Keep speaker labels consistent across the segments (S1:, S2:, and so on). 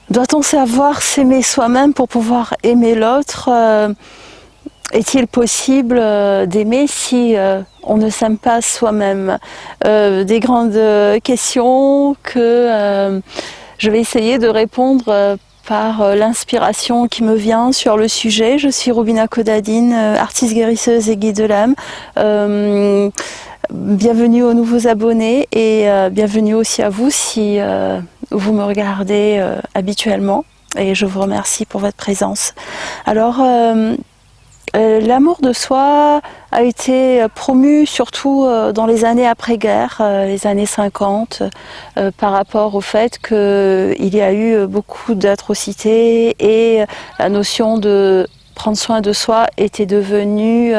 S1: Doit-on savoir s'aimer soi-même pour pouvoir aimer l'autre? Est-il possible d'aimer si on ne s'aime pas soi-même? Des grandes questions que je vais essayer de répondre par l'inspiration qui me vient sur le sujet. Je suis Rubina Kodadine, artiste guérisseuse et guide de l'âme. Bienvenue aux nouveaux abonnés et bienvenue aussi à vous si vous me regardez habituellement, et je vous remercie pour votre présence. Alors, l'amour de soi a été promu surtout dans les années après-guerre, les années 50, par rapport au fait qu'il y a eu beaucoup d'atrocités et la notion de prendre soin de soi est venue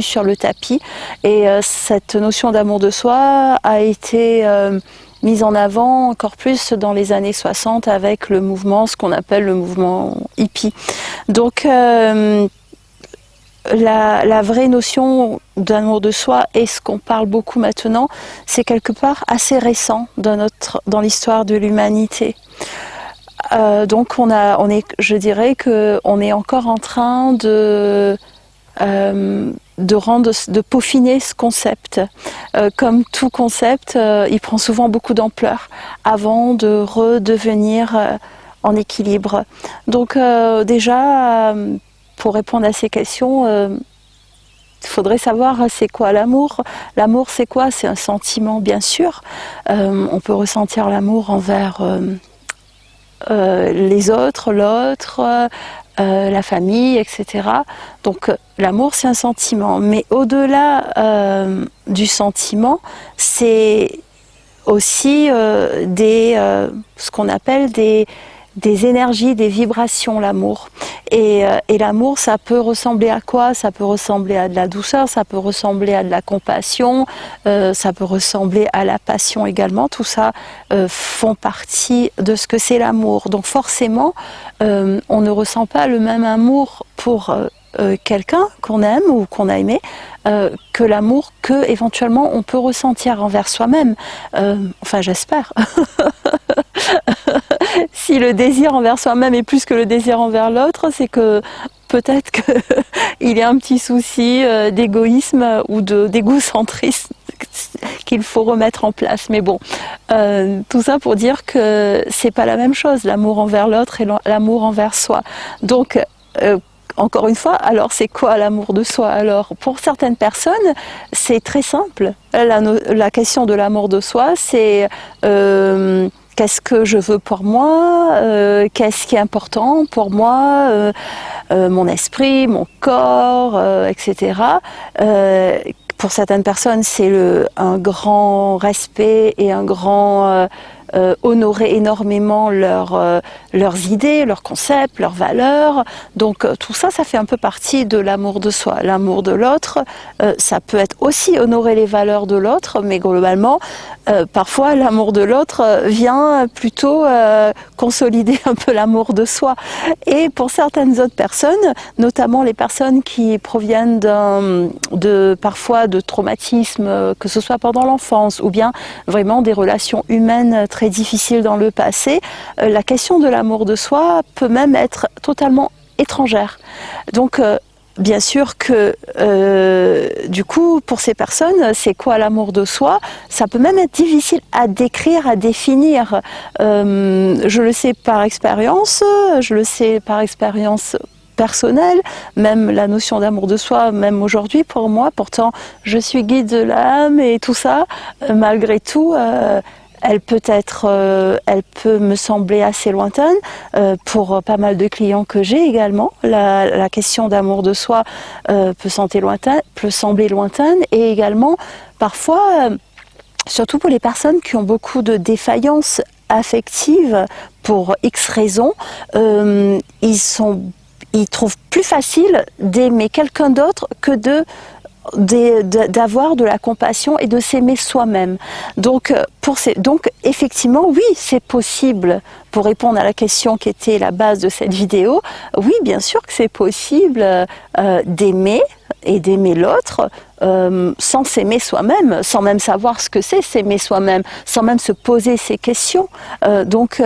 S1: sur le tapis. Et cette notion d'amour de soi a été mise en avant encore plus dans les années 60 avec le mouvement, ce qu'on appelle le mouvement hippie. Donc, la vraie notion d'amour de soi et ce qu'on parle beaucoup maintenant, c'est quelque part assez récent dans l'histoire de l'humanité. Donc je dirais qu'on est encore en train de peaufiner ce concept. Comme tout concept, il prend souvent beaucoup d'ampleur avant de redevenir en équilibre. Donc déjà, pour répondre à ces questions, il faudrait savoir c'est quoi l'amour. L'amour, c'est quoi? C'est un sentiment, bien sûr. On peut ressentir l'amour envers les autres, l'autre, la famille, etc. Donc l'amour, c'est un sentiment. Mais au-delà du sentiment, c'est aussi ce qu'on appelle des énergies, des vibrations, l'amour. Et l'amour, ça peut ressembler à quoi? Ça peut ressembler à de la douceur, ça peut ressembler à de la compassion, ça peut ressembler à la passion également. Tout ça font partie de ce que c'est l'amour. Donc forcément, on ne ressent pas le même amour pour quelqu'un qu'on aime ou qu'on a aimé que l'amour que éventuellement on peut ressentir envers soi-même. Enfin, j'espère. Si le désir envers soi-même est plus que le désir envers l'autre, c'est que peut-être qu'il y a un petit souci d'égoïsme ou d'égocentrisme qu'il faut remettre en place. Mais bon, tout ça pour dire que c'est pas la même chose, l'amour envers l'autre et l'amour envers soi. Donc, encore une fois, alors c'est quoi l'amour de soi? Alors, pour certaines personnes, c'est très simple. La question de l'amour de soi, c'est qu'est-ce que je veux pour moi, qu'est-ce qui est important pour moi, mon esprit, mon corps, etc. Pour certaines personnes, c'est un grand respect et un grand honorer énormément leurs idées, leurs concepts, leurs valeurs. Donc tout ça, ça fait un peu partie de l'amour de soi. L'amour de l'autre, ça peut être aussi honorer les valeurs de l'autre, mais globalement, parfois l'amour de l'autre vient plutôt consolider un peu l'amour de soi. Et pour certaines autres personnes, notamment les personnes qui proviennent parfois de traumatismes, que ce soit pendant l'enfance ou bien vraiment des relations humaines très difficiles dans le passé, la question de l'amour de soi peut même être totalement étrangère. Donc bien sûr que du coup, pour ces personnes, c'est quoi l'amour de soi? Ça peut même être difficile à décrire, à définir. Je le sais par expérience, personnelle, même la notion d'amour de soi, même aujourd'hui pour moi, pourtant je suis guide de l'âme et tout ça, malgré tout, elle peut me sembler assez lointaine pour pas mal de clients que j'ai également. La question d'amour de soi peut sembler lointaine et également parfois, surtout pour les personnes qui ont beaucoup de défaillances affectives pour X raisons, ils trouvent plus facile d'aimer quelqu'un d'autre que d'avoir de la compassion et de s'aimer soi-même. Donc effectivement, oui, c'est possible. Pour répondre à la question qui était la base de cette vidéo, oui, bien sûr que c'est possible d'aimer et d'aimer l'autre sans s'aimer soi-même, sans même savoir ce que c'est s'aimer soi-même, sans même se poser ces questions. Donc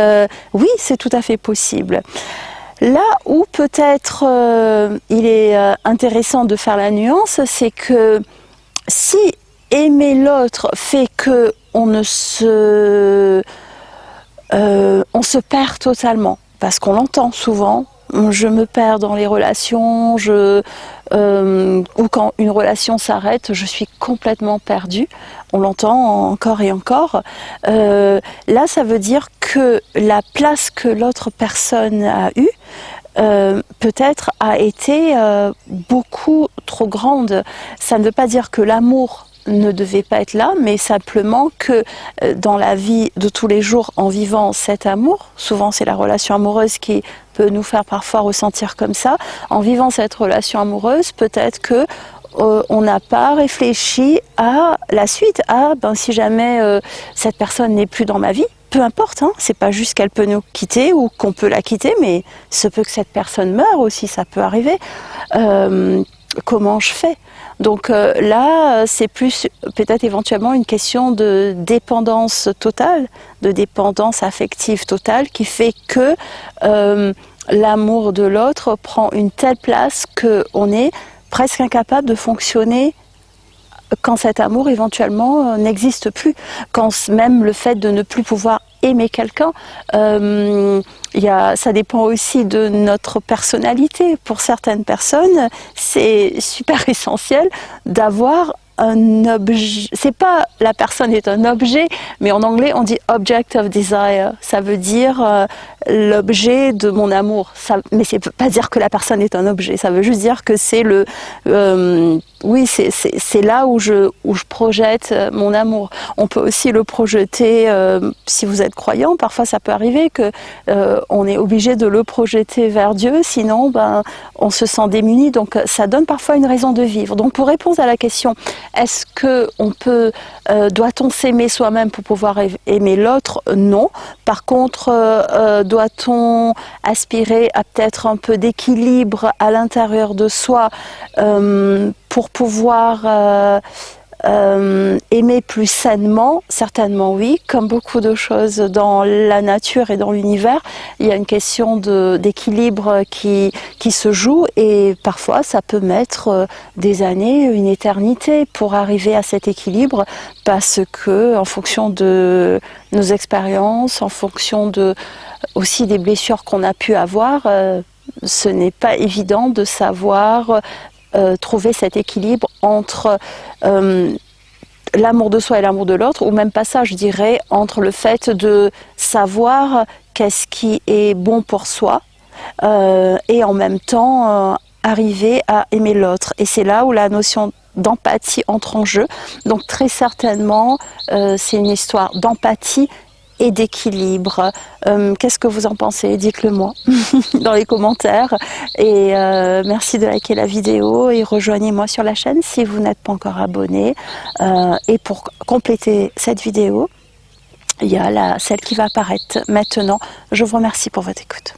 S1: oui, c'est tout à fait possible. Là où peut-être il est intéressant de faire la nuance, c'est que si aimer l'autre fait que on se perd totalement, parce qu'on l'entend souvent, je me perds dans les relations, ou quand une relation s'arrête, je suis complètement perdue. On l'entend encore et encore. Là, ça veut dire que la place que l'autre personne a eue, peut-être a été beaucoup trop grande. Ça ne veut pas dire que l'amour ne devait pas être là, mais simplement que dans la vie de tous les jours, en vivant cet amour, souvent c'est la relation amoureuse qui peut nous faire parfois ressentir comme ça, en vivant cette relation amoureuse, peut-être que on n'a pas réfléchi à la suite, si jamais cette personne n'est plus dans ma vie, peu importe, c'est pas juste qu'elle peut nous quitter ou qu'on peut la quitter, mais ce peut que cette personne meure aussi, ça peut arriver. Comment je fais? Donc là, c'est plus peut-être éventuellement une question de dépendance totale, de dépendance affective totale qui fait que l'amour de l'autre prend une telle place qu'on est presque incapable de fonctionner quand cet amour éventuellement n'existe plus, quand même le fait de ne plus pouvoir aimer quelqu'un, ça dépend aussi de notre personnalité. Pour certaines personnes, c'est super essentiel d'avoir un objet. C'est pas la personne est un objet, mais en anglais on dit object of desire. Ça veut dire l'objet de mon amour. Mais c'est pas dire que la personne est un objet. Ça veut juste dire que c'est c'est là où je projette mon amour. On peut aussi le projeter, si vous êtes croyant, parfois ça peut arriver que on est obligé de le projeter vers Dieu, sinon on se sent démuni. Donc ça donne parfois une raison de vivre. Donc pour répondre à la question, est-ce que doit-on s'aimer soi-même pour pouvoir aimer l'autre? Non. Par contre, doit-on aspirer à peut-être un peu d'équilibre à l'intérieur de soi pour pouvoir aimer plus sainement? Certainement oui, comme beaucoup de choses dans la nature et dans l'univers, il y a une question d'équilibre qui se joue, et parfois ça peut mettre des années, une éternité pour arriver à cet équilibre, parce que en fonction de nos expériences, en fonction aussi des blessures qu'on a pu avoir, ce n'est pas évident de savoir trouver cet équilibre entre l'amour de soi et l'amour de l'autre, ou même pas ça, je dirais, entre le fait de savoir qu'est-ce qui est bon pour soi et en même temps arriver à aimer l'autre. Et c'est là où la notion d'empathie entre en jeu. Donc très certainement, c'est une histoire d'empathie et d'équilibre. Qu'est-ce que vous en pensez? Dites-le moi dans les commentaires. Et merci de liker la vidéo et rejoignez-moi sur la chaîne si vous n'êtes pas encore abonné. Et pour compléter cette vidéo, il y a celle qui va apparaître maintenant. Je vous remercie pour votre écoute.